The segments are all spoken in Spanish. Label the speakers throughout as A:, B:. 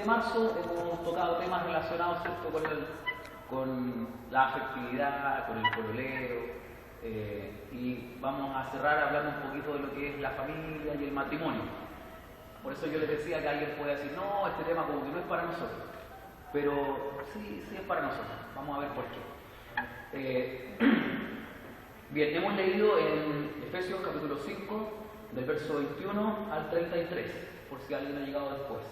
A: marzo hemos tocado temas relacionados, ¿cierto?, con la afectividad, con el pololeo, y vamos a cerrar hablando un poquito de lo que es la familia y el matrimonio. Por eso yo les decía que alguien puede decir, no, este tema como que no es para nosotros, pero sí es para nosotros. Vamos a ver por qué. Bien, hemos leído en Efesios capítulo 5, del verso 21 al 33, por si alguien ha llegado después.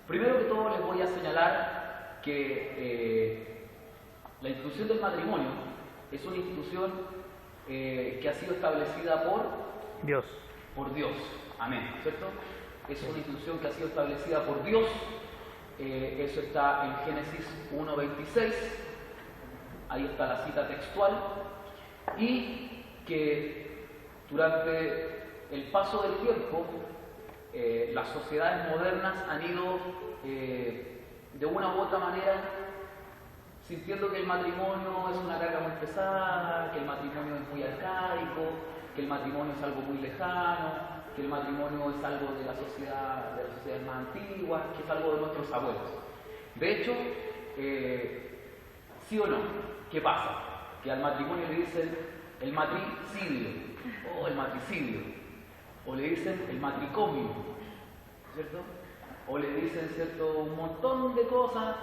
A: Primero que todo les voy a señalar que la institución del matrimonio es una institución que ha sido establecida por
B: Dios.
A: Amén, ¿cierto? Es una institución que ha sido establecida por Dios. Eso está en Génesis 1:26. Ahí está la cita textual. Y que durante el paso del tiempo, las sociedades modernas han ido de una u otra manera sintiendo que el matrimonio es una carga muy pesada, que el matrimonio es muy arcaico, que el matrimonio es algo muy lejano, que el matrimonio es algo de las sociedades más antiguas, que es algo de nuestros abuelos. De hecho, ¿sí o no? ¿Qué pasa? Que al matrimonio le dicen el matricidio, o el matricidio, o le dicen el matricomio, ¿cierto? O le dicen, ¿cierto?, un montón de cosas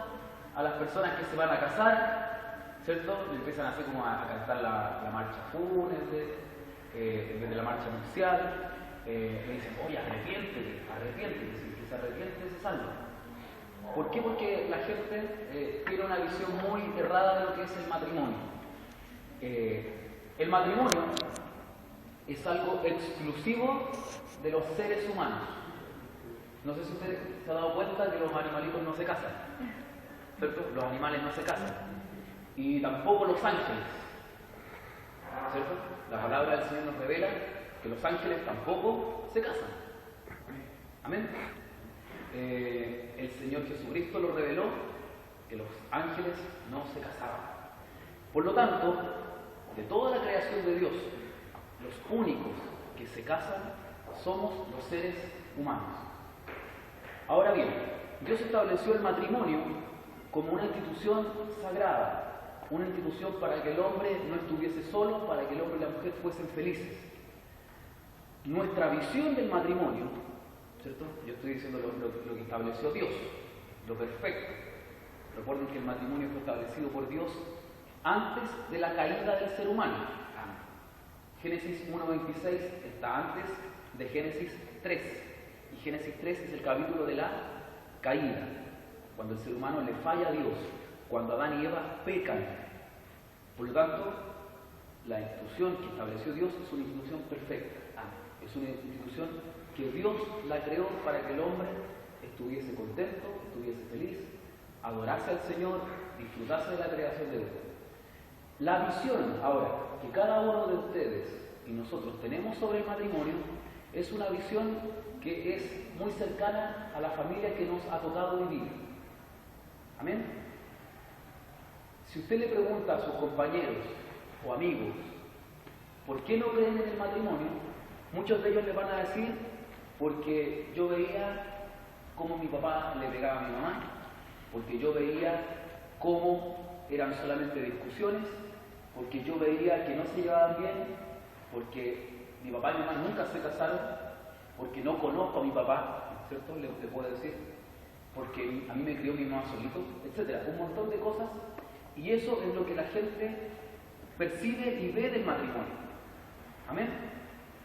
A: a las personas que se van a casar, ¿cierto? Le empiezan así como a cantar la marcha fúnebre, en vez de la marcha nupcial. Le dicen, oye, arrepiéntete, si el que se arrepiente se salva. ¿Por qué? Porque la gente tiene una visión muy errada de lo que es el matrimonio. El matrimonio es algo exclusivo de los seres humanos. No sé si usted se ha dado cuenta que los animalitos no se casan, ¿cierto? Los animales no se casan. Y tampoco los ángeles, ¿cierto? La palabra del Señor nos revela que los ángeles tampoco se casan. Amén. El Señor Jesucristo lo reveló, que los ángeles no se casaban. Por lo tanto, de toda la creación de Dios, los únicos que se casan somos los seres humanos. Ahora bien, Dios estableció el matrimonio como una institución sagrada, una institución para que el hombre no estuviese solo, para que el hombre y la mujer fuesen felices. Nuestra visión del matrimonio, ¿cierto? Yo estoy diciendo lo que estableció Dios, lo perfecto. Recuerden que el matrimonio fue establecido por Dios antes de la caída del ser humano. Génesis 1:26 está antes de Génesis 3. Y Génesis 3 es el capítulo de la caída, cuando el ser humano le falla a Dios, cuando Adán y Eva pecan. Por lo tanto, la institución que estableció Dios es una institución perfecta. Es una institución que Dios la creó para que el hombre estuviese contento, estuviese feliz, adorase al Señor, disfrutase de la creación de Dios. La visión ahora que cada uno de ustedes y nosotros tenemos sobre el matrimonio es una visión que es muy cercana a la familia que nos ha tocado vivir. Amén. Si usted le pregunta a sus compañeros o amigos ¿por qué no creen en el matrimonio? Muchos de ellos le van a decir, porque yo veía cómo mi papá le pegaba a mi mamá, porque yo veía cómo eran solamente discusiones, porque yo veía que no se llevaban bien, porque mi papá y mi mamá nunca se casaron, porque no conozco a mi papá, ¿cierto? Le puedo decir, porque a mí me crió mi mamá solito, etc. Un montón de cosas, y eso es lo que la gente percibe y ve del matrimonio. Amén.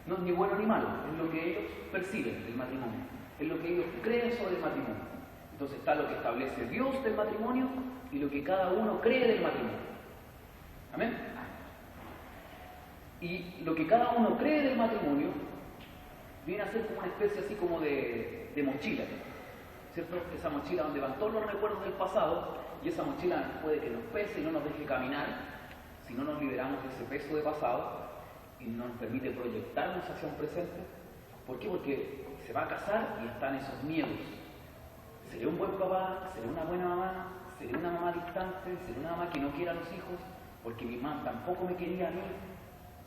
A: No es ni bueno ni malo, es lo que ellos perciben del matrimonio, es lo que ellos creen sobre el matrimonio. Entonces está lo que establece Dios del matrimonio y lo que cada uno cree del matrimonio. Amén. Y lo que cada uno cree del matrimonio viene a ser como una especie así como de mochila, ¿cierto? Esa mochila donde van todos los recuerdos del pasado, y esa mochila puede que nos pese y no nos deje caminar si no nos liberamos de ese peso de pasado y nos permite proyectarnos hacia un presente. ¿Por qué? Porque se va a casar y están esos miedos. ¿Seré un buen papá? ¿Seré una buena mamá? ¿Seré una mamá distante? ¿Seré una mamá que no quiera a los hijos? Porque mi mamá tampoco me quería a mí,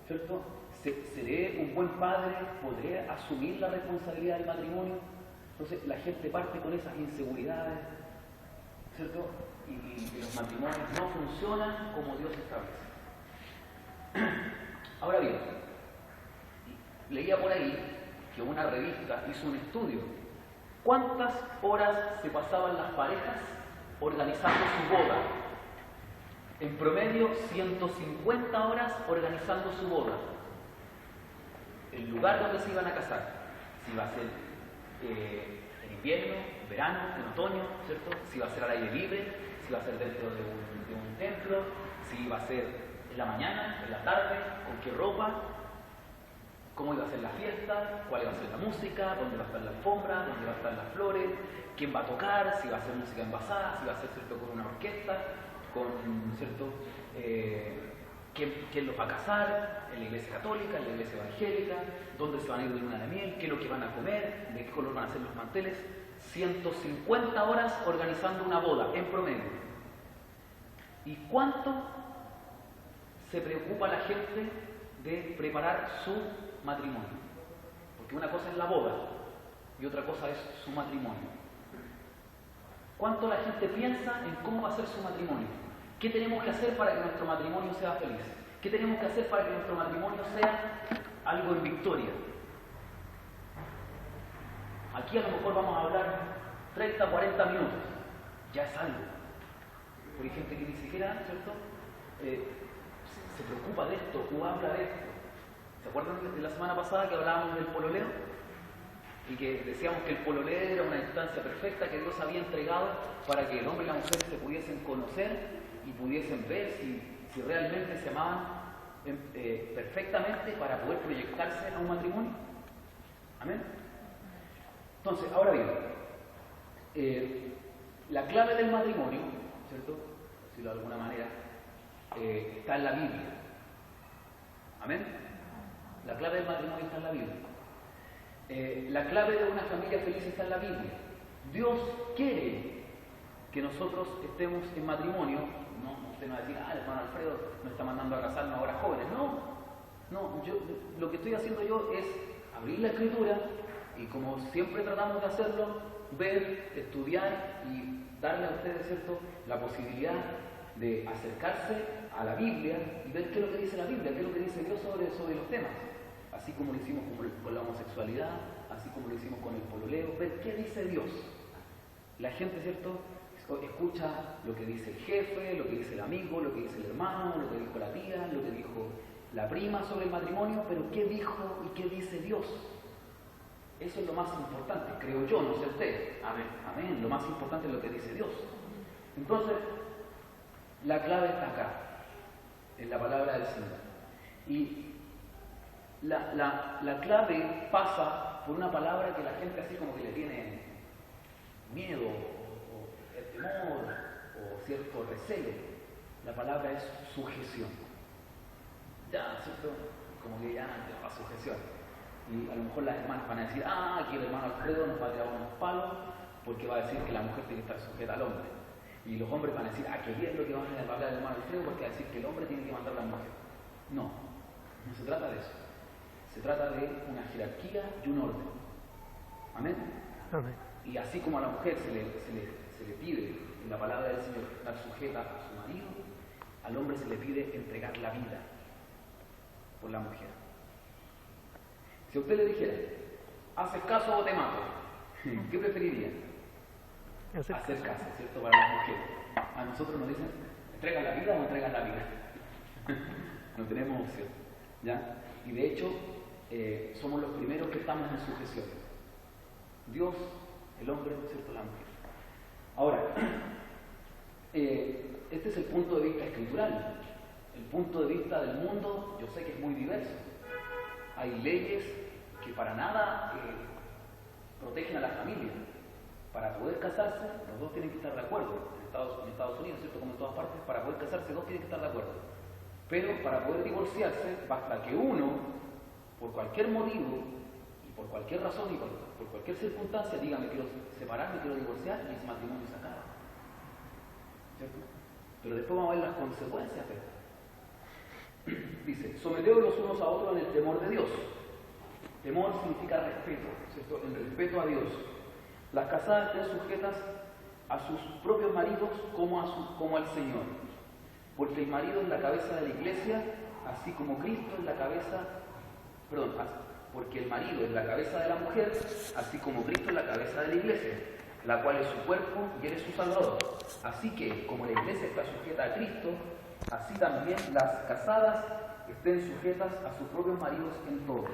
A: ¿cierto? ¿Seré un buen padre? ¿Podré asumir la responsabilidad del matrimonio? Entonces la gente parte con esas inseguridades, ¿cierto? Y los matrimonios no funcionan como Dios establece. Ahora bien, leía por ahí que una revista hizo un estudio. ¿Cuántas horas se pasaban las parejas organizando su boda? En promedio, 150 horas organizando su boda. El lugar donde se iban a casar. Si iba a ser en invierno, en verano, en otoño, ¿cierto? Si iba a ser al aire libre, si iba a ser dentro de un templo, si iba a ser en la mañana, en la tarde, con qué ropa, cómo iba a ser la fiesta, cuál iba a ser la música, dónde va a estar la alfombra, dónde va a estar las flores, quién va a tocar, si va a ser música envasada, si va a ser, ¿cierto?, con una orquesta, con, ¿cierto?, quién los va a casar, en la iglesia católica, en la iglesia evangélica, dónde se van a ir de luna de miel, qué es lo que van a comer, de qué color van a ser los manteles. 150 horas organizando una boda, en promedio. ¿Y cuánto se preocupa la gente de preparar su matrimonio? Porque una cosa es la boda y otra cosa es su matrimonio. ¿Cuánto la gente piensa en cómo va a ser su matrimonio? ¿Qué tenemos que hacer para que nuestro matrimonio sea feliz? ¿Qué tenemos que hacer para que nuestro matrimonio sea algo en victoria? Aquí a lo mejor vamos a hablar 30, 40 minutos. Ya es algo. Porque hay gente que ni siquiera, ¿cierto?, se preocupa de esto o habla de esto. ¿Se acuerdan de la semana pasada que hablábamos del pololeo? Y que decíamos que el pololeo era una instancia perfecta que Dios había entregado para que el hombre y la mujer se pudiesen conocer y pudiesen ver si realmente se amaban perfectamente para poder proyectarse a un matrimonio. ¿Amén? Entonces, ahora bien, la clave del matrimonio, ¿cierto?, por decirlo de alguna manera, está en la Biblia. ¿Amén? La clave del matrimonio está en la Biblia. La clave de una familia feliz está en la Biblia. Dios quiere que nosotros estemos en matrimonio. No, usted no va a decir, el hermano Alfredo nos está mandando a casarnos ahora jóvenes. No, lo que estoy haciendo yo es abrir la Escritura y, como siempre tratamos de hacerlo, ver, estudiar y darle a ustedes, ¿cierto?, la posibilidad de acercarse a la Biblia y ver qué es lo que dice la Biblia, qué es lo que dice Dios sobre los temas. Así como lo hicimos con la homosexualidad, así como lo hicimos con el pololeo, ver qué dice Dios. La gente, ¿cierto?, escucha lo que dice el jefe, lo que dice el amigo, lo que dice el hermano, lo que dijo la tía, lo que dijo la prima sobre el matrimonio, pero ¿qué dijo y qué dice Dios? Eso es lo más importante, creo yo, no sé usted. Amén. Lo más importante es lo que dice Dios. Entonces, la clave está acá, en la palabra del Señor. Y la clave pasa por una palabra que la gente así como que le tiene miedo, o temor, o cierto recelo. La palabra es sujeción. Ya, ¿cierto? Como que ya la sujeción. Y a lo mejor las hermanas van a decir, aquí el hermano Alfredo nos va a tirar unos palos porque va a decir que la mujer tiene que estar sujeta al hombre. Y los hombres van a decir, qué bien lo que van a hablar del hermano Alfredo porque va a decir que el hombre tiene que mandar a la mujer. No se trata de eso. Se trata de una jerarquía y un orden. ¿Amén? Amén. Y así como a la mujer se le pide en la palabra del Señor estar sujeta a su marido, al hombre se le pide entregar la vida por la mujer. Si a usted le dijera, ¿haces caso o te mato? ¿Qué preferiría? Hacer caso, ¿cierto? Para las mujeres. A nosotros nos dicen, ¿entregas la vida o no entregas la vida? No tenemos opción, ¿ya? Y de hecho, somos los primeros que estamos en sujeción. Dios, el hombre, ¿cierto?, la mujer. Ahora, este es el punto de vista escritural. El punto de vista del mundo, yo sé que es muy diverso. Hay leyes que para nada protegen a la familia. Para poder casarse, los dos tienen que estar de acuerdo. En Estados Unidos, ¿cierto?, como en todas partes, para poder casarse, dos tienen que estar de acuerdo. Pero para poder divorciarse, basta que uno, por cualquier motivo, y por cualquier razón, y por cualquier circunstancia, diga, me quiero separar, me quiero divorciar, y ese matrimonio se acaba. ¿Cierto? Pero después vamos a ver las consecuencias de esto. Dice, someteos los unos a otros en el temor de Dios. Temor significa respeto, ¿cierto? El respeto a Dios. Las casadas estén sujetas a sus propios maridos como al Señor, porque el marido es la cabeza de la iglesia, así como Cristo es la cabeza, porque el marido es la cabeza de la mujer, así como Cristo es la cabeza de la iglesia, la cual es su cuerpo y él es su Salvador. Así que, como la iglesia está sujeta a Cristo, así también las casadas estén sujetas a sus propios maridos en todo.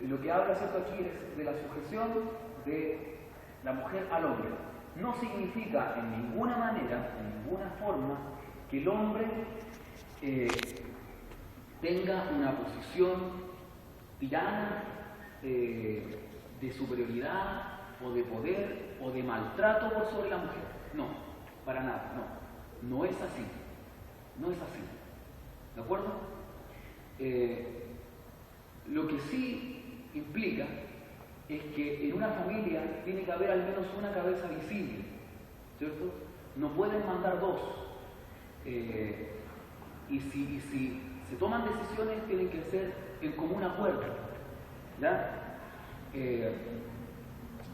A: Y lo que habla ¿cierto? Aquí es de la sujeción de la mujer al hombre. No significa en ninguna manera, en ninguna forma, que el hombre tenga una posición tirana de superioridad o de poder o de maltrato por sobre la mujer. No, para nada, no. No es así. No es así. ¿De acuerdo? Lo que sí implica es que en una familia tiene que haber al menos una cabeza visible, ¿cierto? No pueden mandar dos. Y si se toman decisiones, tienen que ser en común acuerdo, ¿ya?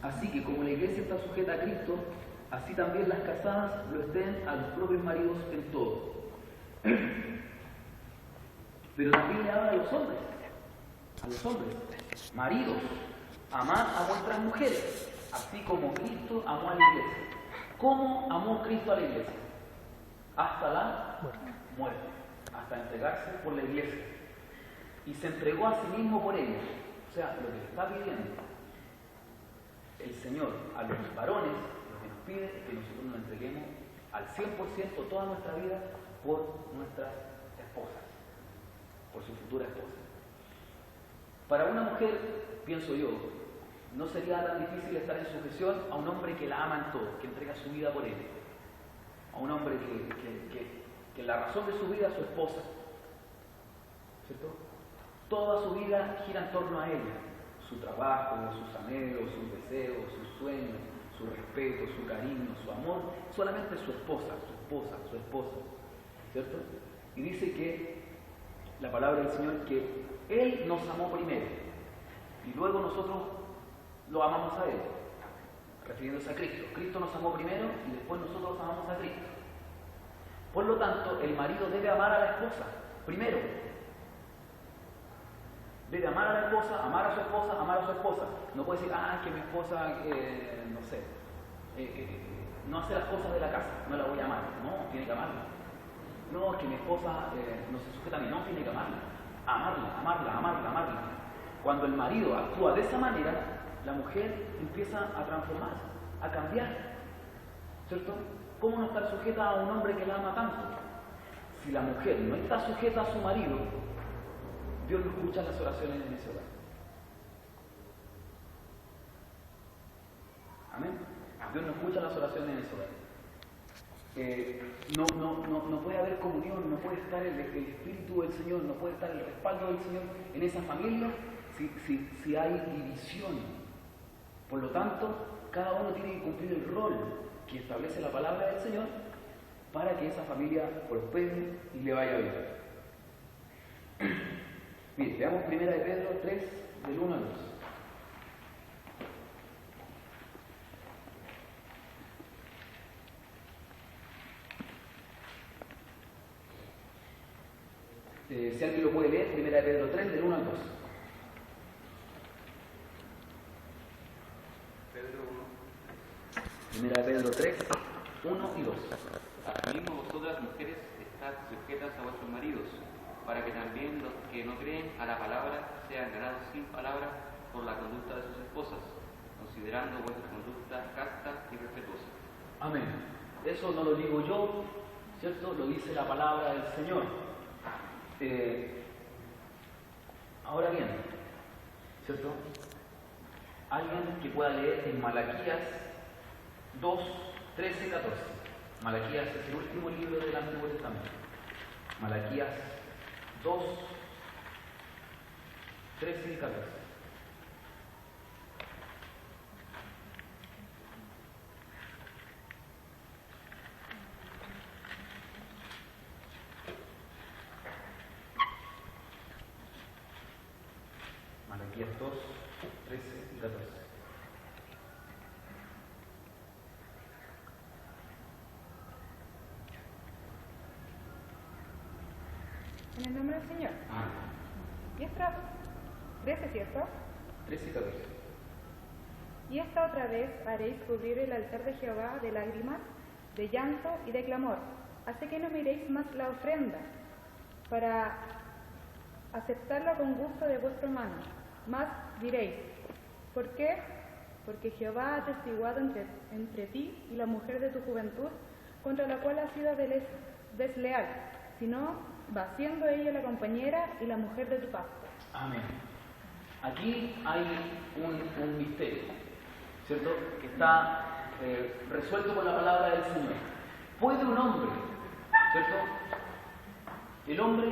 A: Así que como la iglesia está sujeta a Cristo, así también las casadas lo estén a los propios maridos en todo. Pero también le habla a los hombres. Maridos, amad a vuestras mujeres, así como Cristo amó a la iglesia. ¿Cómo amó Cristo a la iglesia? Hasta la muerte, hasta entregarse por la iglesia. Y se entregó a sí mismo por ellos. O sea, lo que le está pidiendo el Señor a los varones, lo que nos pide es que nosotros nos entreguemos al 100% toda nuestra vida por nuestras esposas, por su futura esposa. Para una mujer, pienso yo, no sería tan difícil estar en sujeción a un hombre que la ama en todo, que entrega su vida por él. A un hombre que la razón de su vida es su esposa. ¿Cierto? Toda su vida gira en torno a ella. Su trabajo, sus anhelos, sus deseos, sus sueños, su respeto, su cariño, su amor, solamente su esposa. ¿Cierto? Y dice que la palabra del Señor que Él nos amó primero y luego nosotros lo amamos a Él, refiriéndose a Cristo. Cristo nos amó primero y después nosotros amamos a Cristo. Por lo tanto, el marido debe amar a la esposa primero. Debe amar a la esposa, amar a su esposa, amar a su esposa. No puede decir, que mi esposa, no hace las cosas de la casa, no la voy a amar. No, tiene que amarla. No, que mi esposa no se sujeta a mí, no, tiene que amarla. Amarla. Cuando el marido actúa de esa manera, la mujer empieza a transformarse, a cambiar. ¿Cierto? ¿Cómo no estar sujeta a un hombre que la ama tanto? Si la mujer no está sujeta a su marido, Dios no escucha las oraciones en ese hogar. Amén. Dios no escucha las oraciones en ese hogar. No puede haber comunión, no puede estar el Espíritu del Señor, no puede estar el respaldo del Señor en esa familia si hay división. Por lo tanto, cada uno tiene que cumplir el rol que establece la palabra del Señor para que esa familia prospere y le vaya bien. Mire, veamos 1 Pedro 3, del 1 al 2. Si alguien lo puede leer, 1 Pedro 3, del 1 al 2. Pedro 1. 1 Pedro 3, 1 y 2.
B: Asimismo vosotras mujeres estad sujetas a vuestros maridos, para que también los que no creen a la palabra sean ganados sin palabra por la conducta de sus esposas, considerando vuestra conducta casta y respetuosa.
A: Amén. Eso no lo digo yo, ¿cierto? Lo dice la palabra del Señor. Ahora bien, ¿cierto? Alguien que pueda leer en Malaquías 2, 13 y 14. Malaquías es el último libro del Antiguo Testamento. Malaquías 2, 13 y 14. Malaquías 2, 13 y 14.
C: el nombre del Señor. Y esta, 13, ¿cierto?
A: 13 y 14.
C: Y esta otra vez haréis cubrir el altar de Jehová de lágrimas, de llanto y de clamor. Así que no miréis más la ofrenda, para aceptarla con gusto de vuestra mano. Mas diréis, ¿por qué? Porque Jehová ha testiguado entre ti y la mujer de tu juventud, contra la cual has sido desleal, sino va siendo ella la compañera y la mujer de tu pacto.
A: Amén. Aquí hay un misterio, ¿cierto? Que está resuelto con la palabra del Señor. ¿Puede un hombre, ¿cierto? El hombre,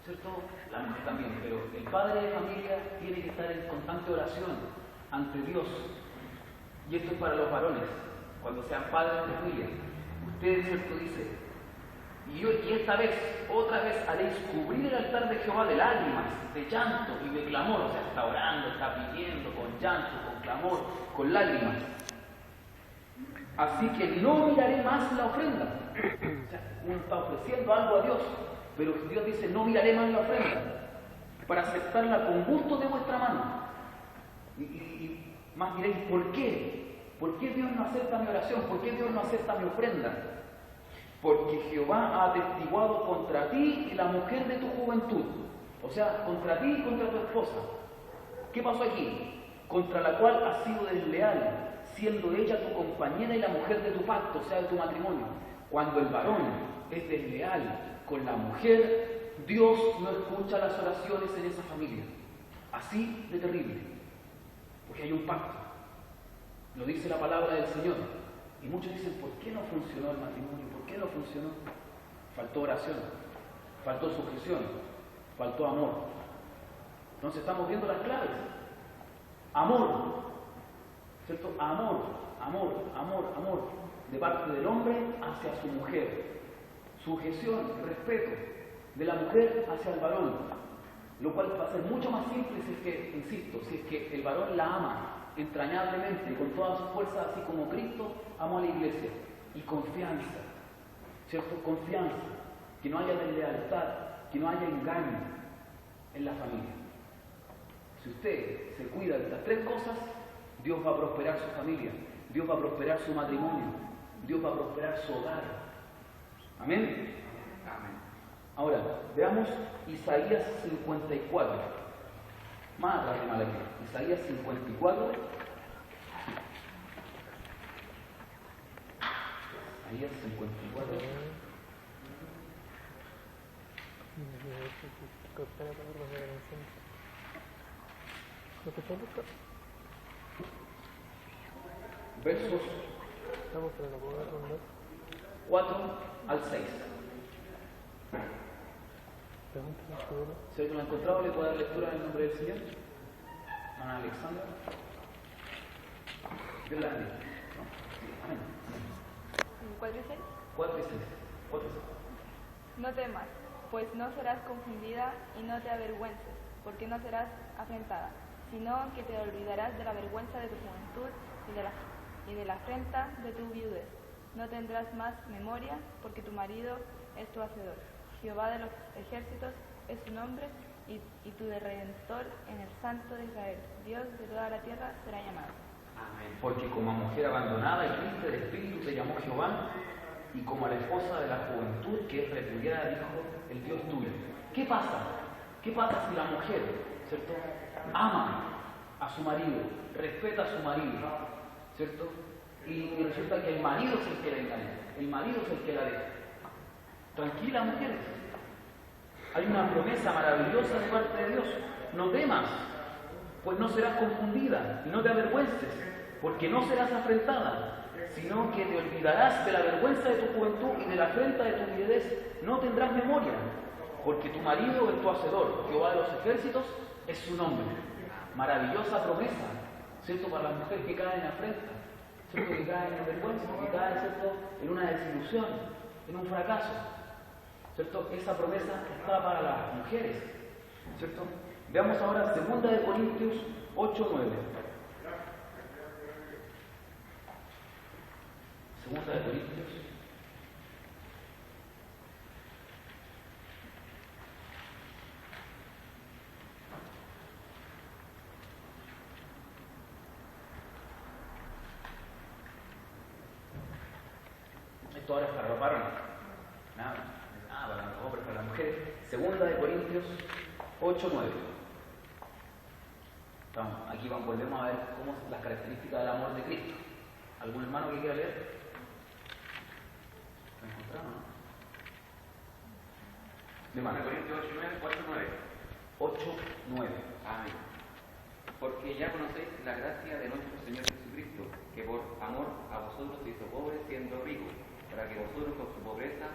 A: ¿cierto? La mujer también, pero el padre de familia tiene que estar en constante oración ante Dios. Y esto es para los varones, cuando sean padres de familia. Ustedes, ¿cierto? Dice, y esta vez, otra vez haréis cubrir el altar de Jehová de lágrimas, de llanto y de clamor. O sea, está orando, está pidiendo con llanto, con clamor, con lágrimas. Así que no miraré más la ofrenda. O sea, uno está ofreciendo algo a Dios, pero Dios dice, no miraré más la ofrenda, para aceptarla con gusto de vuestra mano. Y más diréis, ¿por qué? ¿Por qué Dios no acepta mi oración? ¿Por qué Dios no acepta mi ofrenda? Porque Jehová ha atestiguado contra ti y la mujer de tu juventud. O sea, contra ti y contra tu esposa. ¿Qué pasó aquí? Contra la cual has sido desleal, siendo ella tu compañera y la mujer de tu pacto, o sea, de tu matrimonio. Cuando el varón es desleal con la mujer, Dios no escucha las oraciones en esa familia. Así de terrible. Porque hay un pacto. Lo dice la palabra del Señor. Y muchos dicen, ¿por qué no funcionó el matrimonio? ¿Por qué no funcionó? Faltó oración, faltó sujeción, faltó amor. Entonces estamos viendo las claves. Amor, ¿cierto? Amor, amor, amor, amor. De parte del hombre hacia su mujer. Sujeción, respeto. De la mujer hacia el varón. Lo cual va a ser mucho más simple si es que, insisto, si es que el varón la ama entrañablemente, con toda su fuerza, así como Cristo amó a la iglesia. Y confianza, ¿cierto? Confianza. Que no haya deslealtad, que no haya engaño en la familia. Si usted se cuida de estas tres cosas, Dios va a prosperar su familia, Dios va a prosperar su matrimonio, Dios va a prosperar su hogar. ¿Amén? Amén. Ahora, veamos Isaías 54. Más atrás de Malaquías. Isaías 54. Isaías 54. Versos 4 al 6. Si alguien lo ha encontrado, le puede dar lectura en el nombre del Señor. Ana Alexandra. Dios la bendiga. Amén.
D: 4 y 6.
A: 4 y 6. 4 y 6.
D: No temas, pues no serás confundida y no te avergüences, porque no serás afrentada, sino que te olvidarás de la vergüenza de tu juventud y de la afrenta de tu viudez. No tendrás más memoria, porque tu marido es tu hacedor. Jehová de los ejércitos es su nombre, y tu Redentor en el Santo de Israel. Dios de toda la tierra será llamado.
A: Amén. Porque como a mujer abandonada y triste de espíritu te llamó Jehová, y como a la esposa de la juventud que es repudiada dijo el Dios tuyo. ¿Qué pasa? ¿Qué pasa si la mujer, ¿cierto?, ama a su marido, respeta a su marido, ¿cierto? Y resulta que el marido es el que la engaña, el marido es el que la deja. Tranquila, mujeres. Hay una promesa maravillosa de parte de Dios. No temas, pues no serás confundida, y no te avergüences, porque no serás afrentada, sino que te olvidarás de la vergüenza de tu juventud y de la afrenta de tu viudez. No tendrás memoria, porque tu marido es tu hacedor. Jehová de los ejércitos es su nombre. Maravillosa promesa, ¿cierto?, para las mujeres que caen en afrenta, ¿cierto?, que caen en vergüenza, que caen, ¿cierto?, en una desilusión, en un fracaso, ¿cierto? Esa promesa está para las mujeres, ¿cierto? Veamos ahora 2 de Corintios 8:9. 2 de Corintios Esto ahora es para los varones. Para los hombres, para las mujeres. Segunda de Corintios 8:9. Aquí volvemos a ver cómo son las características del amor de Cristo. ¿Algún hermano que quiera leer? ¿Lo encontraron, no? De mano.
B: Corintios
A: 8:9.
B: Amén. Porque ya conocéis la gracia de nuestro Señor Jesucristo, que por amor a vosotros se hizo pobre siendo rico, para que vosotros con su pobreza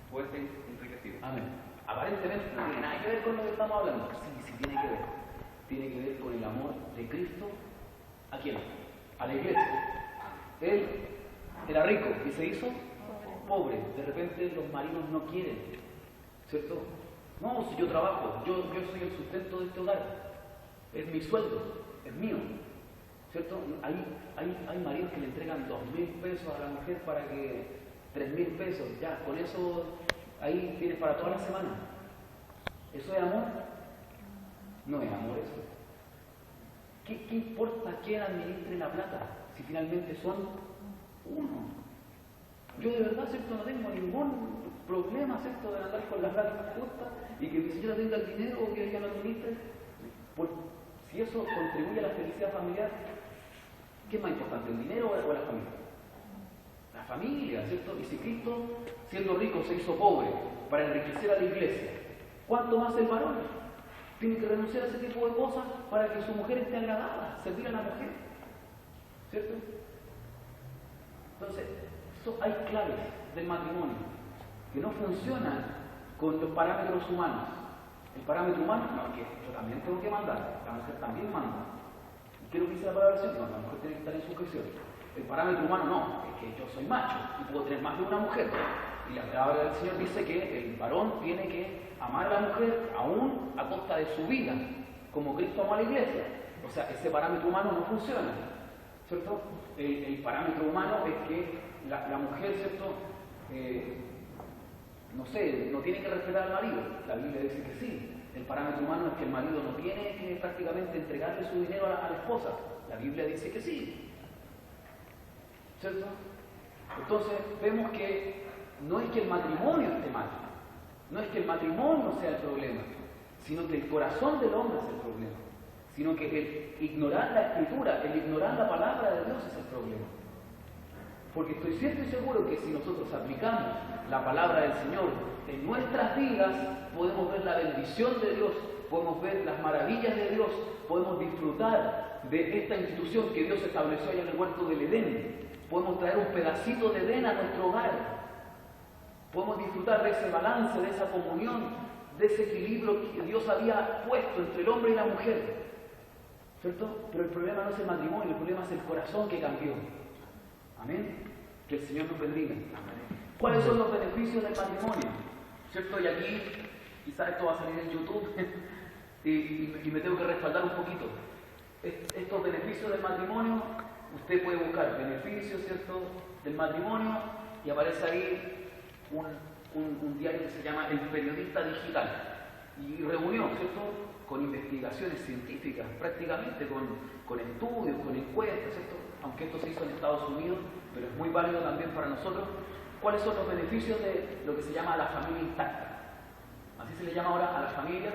B: fueseis enriquecidos.
A: Amén. Aparentemente no tiene nada que ver con lo que estamos hablando. Sí tiene que ver. Tiene que ver con el amor de Cristo. ¿A quién? A la iglesia. Él era rico y se hizo pobre. De repente los maridos no quieren, ¿cierto? No, si yo trabajo, yo soy el sustento de este hogar. Es mi sueldo, es mío, ¿cierto? Hay maridos que le entregan 2.000 pesos a la mujer para que 3.000 pesos, ya, con eso ahí tienes para toda la semana. ¿Eso es amor? No es amor eso. ¿Qué importa quién administre la plata si finalmente son uno? Yo de verdad, ¿cierto? No tengo ningún problema, ¿cierto? De andar con la plata justa y que mi señora tenga el dinero o que ella lo administre. Si eso contribuye a la felicidad familiar, ¿qué es más importante, el dinero o la familia? La familia, ¿cierto? Y si Cristo, siendo rico, se hizo pobre para enriquecer a la iglesia, ¿cuánto más el varón? Tiene que renunciar a ese tipo de cosas para que su mujer esté agradada, servir a la mujer, ¿cierto? Entonces, hay claves del matrimonio que no funcionan con los parámetros humanos. El parámetro humano, no, que yo también tengo que mandar, la mujer también manda. ¿Qué es lo que dice la palabra del Señor? No, la mujer tiene que estar en sujeción. El parámetro humano no, es que yo soy macho y puedo tener más de una mujer. Y la palabra del Señor dice que el varón tiene que amar a la mujer aún a costa de su vida, como Cristo amó a la iglesia. O sea, ese parámetro humano no funciona, ¿cierto? El parámetro humano es que la mujer, ¿cierto? No tiene que respetar al marido. La Biblia dice que sí. El parámetro humano es que el marido no tiene que prácticamente entregarle su dinero a la esposa. La Biblia dice que sí. ¿Cierto? Entonces vemos que no es que el matrimonio esté mal, no es que el matrimonio sea el problema, sino que el corazón del hombre es el problema, sino que el ignorar la Escritura, el ignorar la palabra de Dios es el problema. Porque estoy cierto y seguro que si nosotros aplicamos la palabra del Señor en nuestras vidas, podemos ver la bendición de Dios, podemos ver las maravillas de Dios, podemos disfrutar de esta institución que Dios estableció allá en el huerto del Edén. Podemos traer un pedacito de Edén a nuestro hogar. Podemos disfrutar de ese balance, de esa comunión, de ese equilibrio que Dios había puesto entre el hombre y la mujer. ¿Cierto? Pero el problema no es el matrimonio, el problema es el corazón que cambió. Amén. Que el Señor nos bendiga. ¿Cuáles son los beneficios del matrimonio? ¿Cierto? Y aquí, quizás esto va a salir en YouTube y me tengo que respaldar un poquito. Estos beneficios del matrimonio, usted puede buscar beneficios, ¿cierto?, del matrimonio y aparece ahí un diario que se llama El Periodista Digital y reunió, ¿cierto?, con investigaciones científicas, prácticamente con estudios, con encuestas, ¿cierto?, aunque esto se hizo en Estados Unidos, pero es muy válido también para nosotros. ¿Cuáles son los beneficios de lo que se llama la familia intacta? Así se le llama ahora a las familias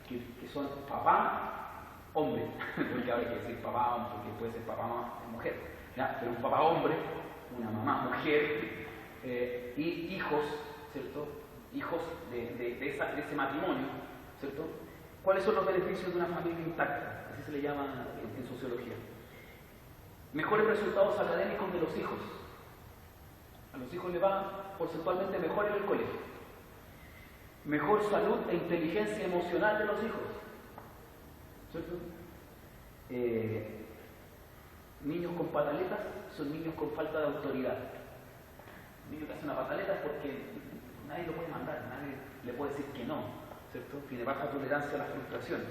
A: que son papá, hombre, porque ahora hay que decir papá, hombre, porque puede ser papá, mamá, mujer, ¿ya? Pero un papá hombre, una mamá mujer, y hijos, ¿cierto? Hijos de ese matrimonio, ¿cierto? ¿Cuáles son los beneficios de una familia intacta? Así se le llama en sociología. Mejores resultados académicos de los hijos. A los hijos les va porcentualmente mejor en el colegio. Mejor salud e inteligencia emocional de los hijos. ¿Cierto? Niños con pataletas son niños con falta de autoridad. Un niño que hace una pataleta es porque nadie lo puede mandar, nadie le puede decir que no, ¿cierto? Tiene baja tolerancia a la frustración.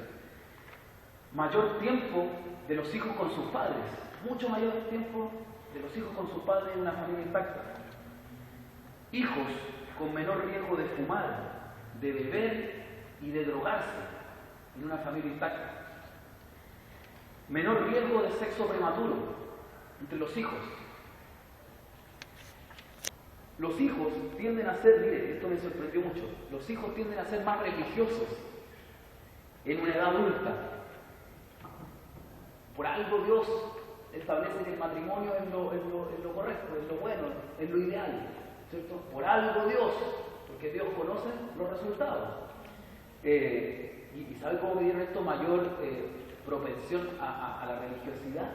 A: Mayor tiempo de los hijos con sus padres, mucho mayor tiempo de los hijos con sus padres en una familia intacta. Hijos con menor riesgo de fumar, de beber y de drogarse en una familia intacta. Menor riesgo de sexo prematuro entre los hijos. Los hijos tienden a ser, mire, esto me sorprendió mucho, los hijos tienden a ser más religiosos en una edad adulta. Por algo Dios establece que el matrimonio es lo correcto, es lo bueno, es lo ideal, ¿cierto? Por algo Dios, porque Dios conoce los resultados. ¿Y sabe cómo me dieron esto? Mayor propensión a la religiosidad.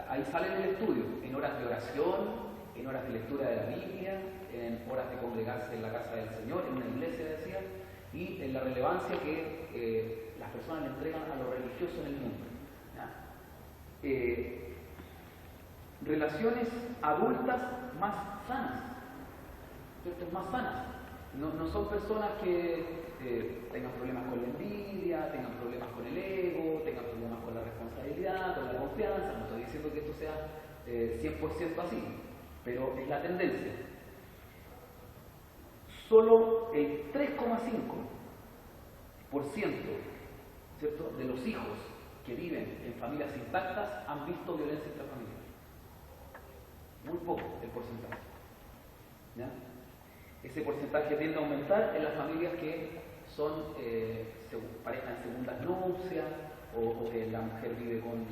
A: Ahí sale en el estudio, en horas de oración, en horas de lectura de la Biblia, en horas de congregarse en la casa del Señor, en una iglesia, decía, y en la relevancia que las personas le entregan a lo religioso en el mundo. Relaciones adultas más sanas, ¿cierto? Más sanas. No son personas que tengan problemas con la envidia, tengan problemas con el ego, tengan problemas con la responsabilidad, con la confianza. No estoy diciendo que esto sea 100% así, pero es la tendencia. Solo el 3,5%, ¿cierto?, de los hijos que viven en familias intactas han visto violencia intrafamiliar. Muy poco el porcentaje. ¿Ya? Ese porcentaje tiende a aumentar en las familias que son pareja en segundas nupcias o que la mujer vive con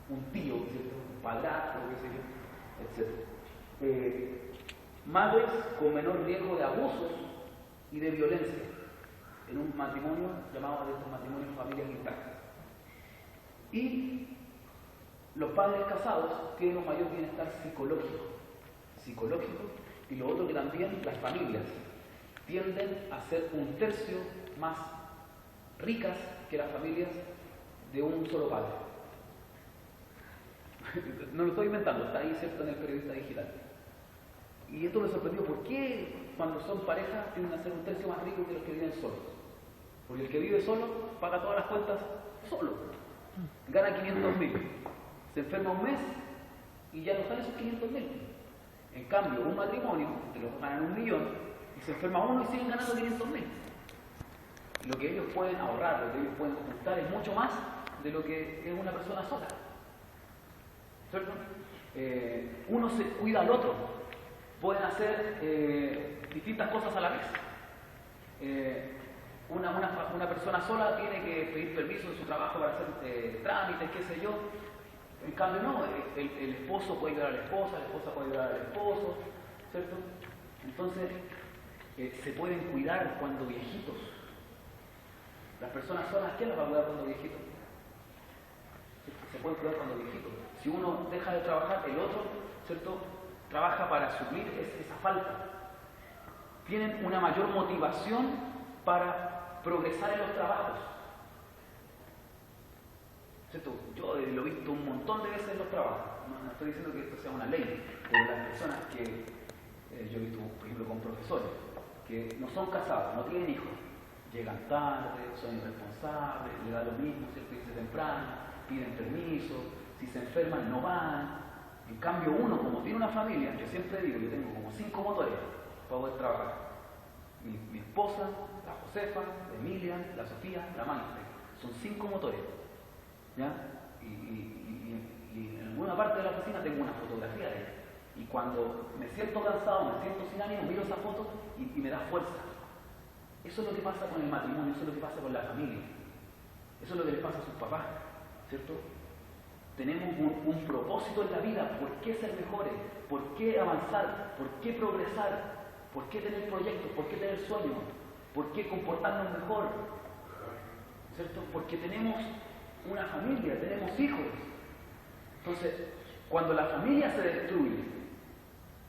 A: un tío, ¿cierto?, un padrastro, qué sé yo, etc. Madres con menor riesgo de abusos y de violencia en un matrimonio llamado de estos matrimonios familias intactas. Y los padres casados tienen un mayor bienestar psicológico, y lo otro que también las familias tienden a ser 1/3 más ricas que las familias de un solo padre. No lo estoy inventando, está ahí, ¿cierto?, en el Periodista Digital. Y esto me sorprendió, ¿por qué cuando son parejas tienden a ser 1/3 más ricos que los que viven solos? Porque el que vive solo paga todas las cuentas solo, gana 500.000, se enferma un mes y ya no están esos 500.000. En cambio, un matrimonio, entre los dos ganan 1 millón, y se enferma uno y siguen ganando 500.000. Lo que ellos pueden ahorrar, lo que ellos pueden juntar es mucho más de lo que es una persona sola. ¿Cierto? Uno se cuida al otro, pueden hacer distintas cosas a la vez. Una persona sola tiene que pedir permiso en su trabajo para hacer trámites, qué sé yo. En cambio no, el esposo puede ayudar a la esposa puede ayudar al esposo, ¿cierto? Entonces se pueden cuidar cuando viejitos. Las personas solas, ¿quién las va a cuidar cuando viejitos? Se pueden cuidar cuando viejitos. Si uno deja de trabajar, el otro, ¿cierto?, trabaja para suplir esa falta. Tienen una mayor motivación para progresar en los trabajos. ¿Cierto? Yo lo he visto un montón de veces en los trabajos. No estoy diciendo que esto sea una ley, pero las personas que yo he visto, por ejemplo, con profesores que no son casados, no tienen hijos, llegan tarde, son irresponsables, les da lo mismo, ¿cierto?, irse temprano, piden permiso, si se enferman no van. En cambio uno, como tiene una familia, yo siempre digo, yo tengo como 5 motores para poder trabajar. Mi esposa, la Josefa, la Emilia, la Sofía, la Maite. Son 5 motores. ¿Ya? Y en alguna parte de la oficina tengo una fotografía de ella. Y cuando me siento cansado, me siento sin ánimo, miro esa foto y me da fuerza. Eso es lo que pasa con el matrimonio, eso es lo que pasa con la familia. Eso es lo que les pasa a sus papás, ¿cierto? Tenemos un propósito en la vida. ¿Por qué ser mejores? ¿Por qué avanzar? ¿Por qué progresar? ¿Por qué tener proyectos? ¿Por qué tener sueños? ¿Por qué comportarnos mejor? ¿Cierto? Porque tenemos una familia, tenemos hijos. Entonces, cuando la familia se destruye,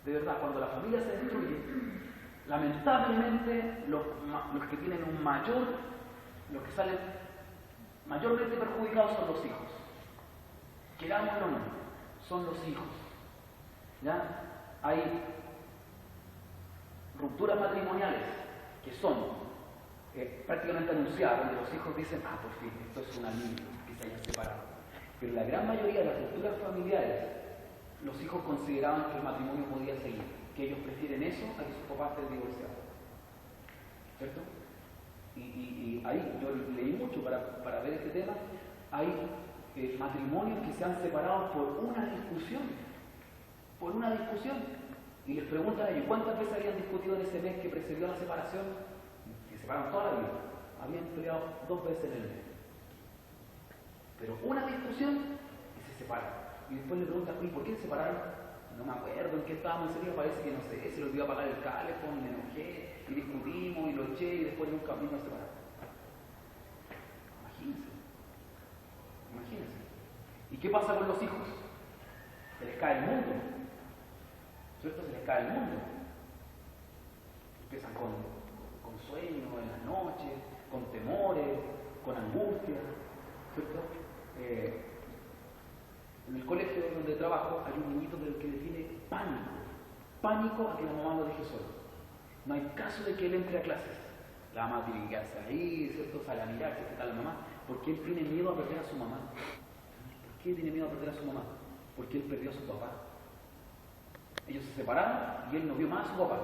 A: de verdad, cuando la familia se destruye, lamentablemente los que tienen los que salen mayormente perjudicados son los hijos. Querámoslo o no, son los hijos. ¿Ya? Hay rupturas matrimoniales que son prácticamente anunciadas, donde los hijos dicen, por fin, esto es un alivio, que se hayan separado. Pero la gran mayoría de las rupturas familiares, los hijos consideraban que el matrimonio podía seguir, que ellos prefieren eso a que sus papás estén divorciados. ¿Cierto? Y ahí, yo leí mucho para ver este tema, hay matrimonios que se han separado por una discusión. por una discusión. Y les preguntan a ellos, ¿cuántas veces habían discutido en ese mes que precedió a la separación? Que separaron toda la vida. Habían peleado 2 veces en el mes. Pero una discusión y se separan. Y después le preguntan, ¿y por qué se separaron? No me acuerdo en qué estábamos ese día, parece que no sé, se lo olvidó pagar el calefón, y me enojé, y discutimos, y lo eché, y después nunca nos separamos. Imagínense. ¿Y qué pasa con los hijos? Se les cae el mundo. ¿Cierto? Se les cae el mundo. Empiezan con sueños en las noches, con temores, con angustia. ¿Cierto? En el colegio donde trabajo hay un niñito que le tiene pánico. Pánico a que la mamá lo deje solo. No hay caso de que él entre a clases. La mamá tiene que quedarse ahí, ¿cierto? Sale a mirar qué está la mamá. Porque él tiene miedo a perder a su mamá. ¿Por qué tiene miedo a perder a su mamá? Porque él perdió a su papá. Ellos se separaron y él no vio más a su papá.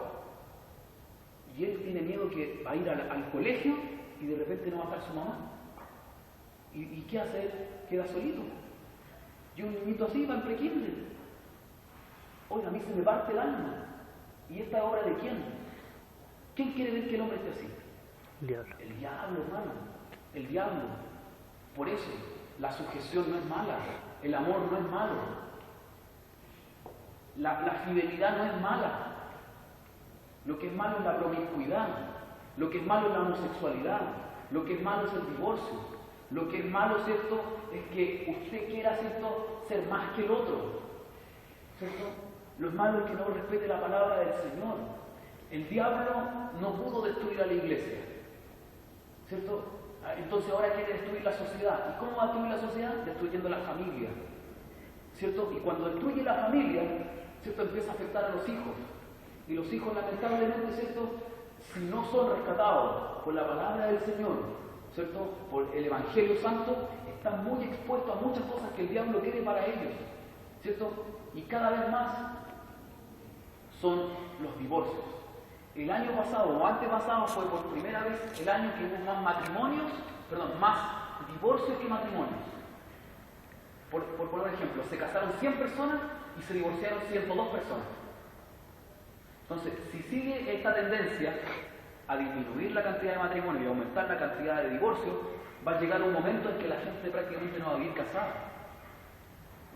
A: Y él tiene miedo que va a ir al colegio y de repente no va a estar su mamá. ¿Y qué hace él? Queda solito. Y un niñito así va en pre-kinder. Oiga, a mí se me parte el alma. ¿Y esta es obra de quién? ¿Quién quiere ver que el hombre esté así?
E: El diablo.
A: El diablo, hermano. El diablo. Por eso, la sujeción no es mala. El amor no es malo. La fidelidad no es mala. Lo que es malo es la promiscuidad. Lo que es malo es la homosexualidad. Lo que es malo es el divorcio. Lo que es malo, ¿cierto?, es que usted quiera, ¿cierto?, ser más que el otro. ¿Cierto? Lo malo es que no respete la palabra del Señor. El diablo no pudo destruir a la iglesia. ¿Cierto? Entonces ahora quiere destruir la sociedad. ¿Y cómo va a destruir la sociedad? Destruyendo la familia. ¿Cierto? Y cuando destruye la familia, ¿cierto?, empieza a afectar a los hijos. Y los hijos, lamentablemente, ¿cierto?, si no son rescatados por la palabra del Señor, ¿cierto?, por el Evangelio Santo, están muy expuestos a muchas cosas que el diablo quiere para ellos, ¿cierto? Y cada vez más son los divorcios. El año pasado o antepasado fue por primera vez el año que hubo más divorcios que matrimonios. Por poner ejemplo, se casaron 100 personas y se divorciaron 102 personas. Entonces, si sigue esta tendencia a disminuir la cantidad de matrimonios y aumentar la cantidad de divorcios, va a llegar un momento en que la gente prácticamente no va a vivir casada.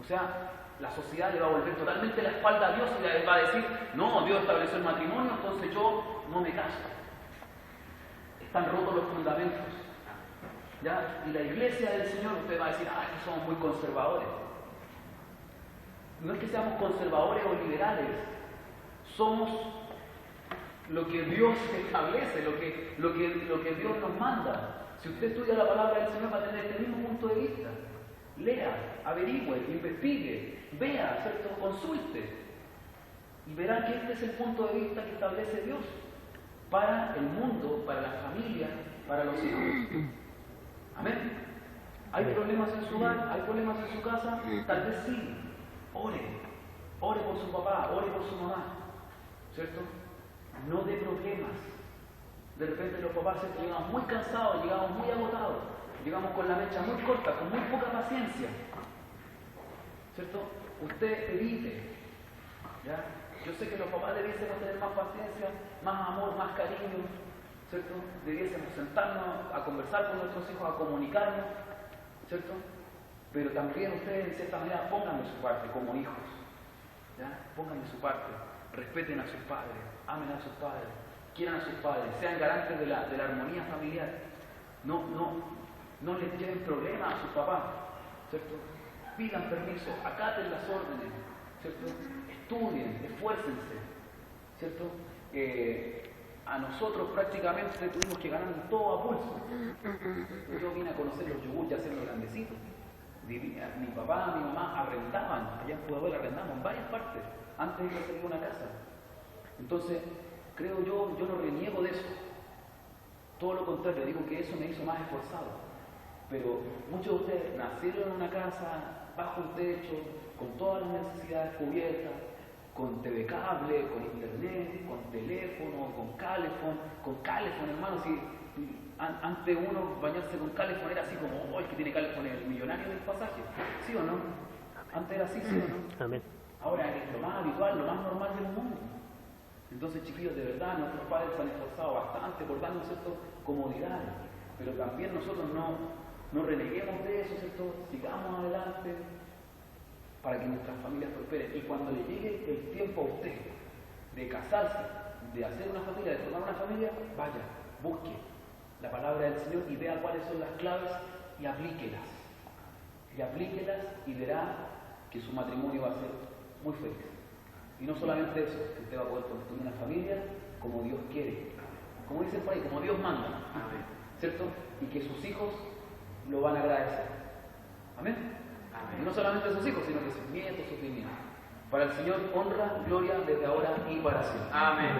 A: O sea, la sociedad le va a volver totalmente la espalda a Dios y le va a decir, no, Dios estableció el matrimonio, entonces yo no me caso. Están rotos los fundamentos. ¿Ya? Y la iglesia del Señor, usted va a decir, que somos muy conservadores. No es que seamos conservadores o liberales, somos lo que Dios establece, lo que Dios nos manda. Si usted estudia la palabra del Señor va a tener este mismo punto de vista. Lea, averigüe, investigue, vea, ¿cierto?, consulte. Y verá que este es el punto de vista que establece Dios para el mundo, para la familia, para los hijos. Amén. ¿Hay problemas en su hogar? ¿Hay problemas en su casa? Tal vez sí. Ore por su papá, ore por su mamá, ¿cierto? No dé problemas. De repente los papás llegamos muy cansados, llegamos muy agotados, llegamos con la mecha muy corta, con muy poca paciencia, ¿cierto? Usted evite, ¿ya? Yo sé que los papás debiésemos tener más paciencia, más amor, más cariño, ¿cierto? Debiésemos sentarnos a conversar con nuestros hijos, a comunicarnos, ¿cierto? Pero también ustedes, en cierta manera, pongan de su parte como hijos, ¿ya? Pongan de su parte, respeten a sus padres, amen a sus padres, quieran a sus padres, sean garantes de la armonía familiar. No les lleven problemas a sus papás, ¿cierto? Pidan permiso, acaten las órdenes, ¿cierto? Estudien, esfuércense, ¿cierto? A nosotros prácticamente tuvimos que ganar todo a pulso. Yo vine a conocer los yogurts ya siendo grandecitos. Mi papá, mi mamá arrendaban, allá en Pudahuel arrendaban en varias partes, antes de conseguir una casa. Entonces, creo yo no reniego de eso. Todo lo contrario, digo que eso me hizo más esforzado. Pero muchos de ustedes nacieron en una casa, bajo un techo, con todas las necesidades cubiertas, con TV cable, con internet, con teléfono, con calefón, hermano. Si antes uno bañarse con calefón era así como, el que tiene calefón es el millonario del pasaje. ¿Sí o no? Antes era así, ¿sí o no?
E: Amén.
A: Ahora es lo más habitual, lo más normal del mundo. Entonces, chiquillos, de verdad, nuestros padres se han esforzado bastante por darnos ciertas comodidades, pero también nosotros no reneguemos de eso, ¿cierto? Sigamos adelante para que nuestras familias prosperen. Y cuando le llegue el tiempo a usted de casarse, de hacer una familia, de formar una familia, vaya, busque la palabra del Señor y vea cuáles son las claves y aplíquelas. Y aplíquelas y verá que su matrimonio va a ser muy feliz. Y no solamente eso, que usted va a poder construir una familia como Dios quiere, como dice por ahí, como Dios manda, ¿cierto? Y que sus hijos lo van a agradecer. Amén. Y no solamente sus hijos, sino que sus nietos, sus bisnietos. Para el Señor, honra, gloria desde ahora y para siempre.
B: Amén.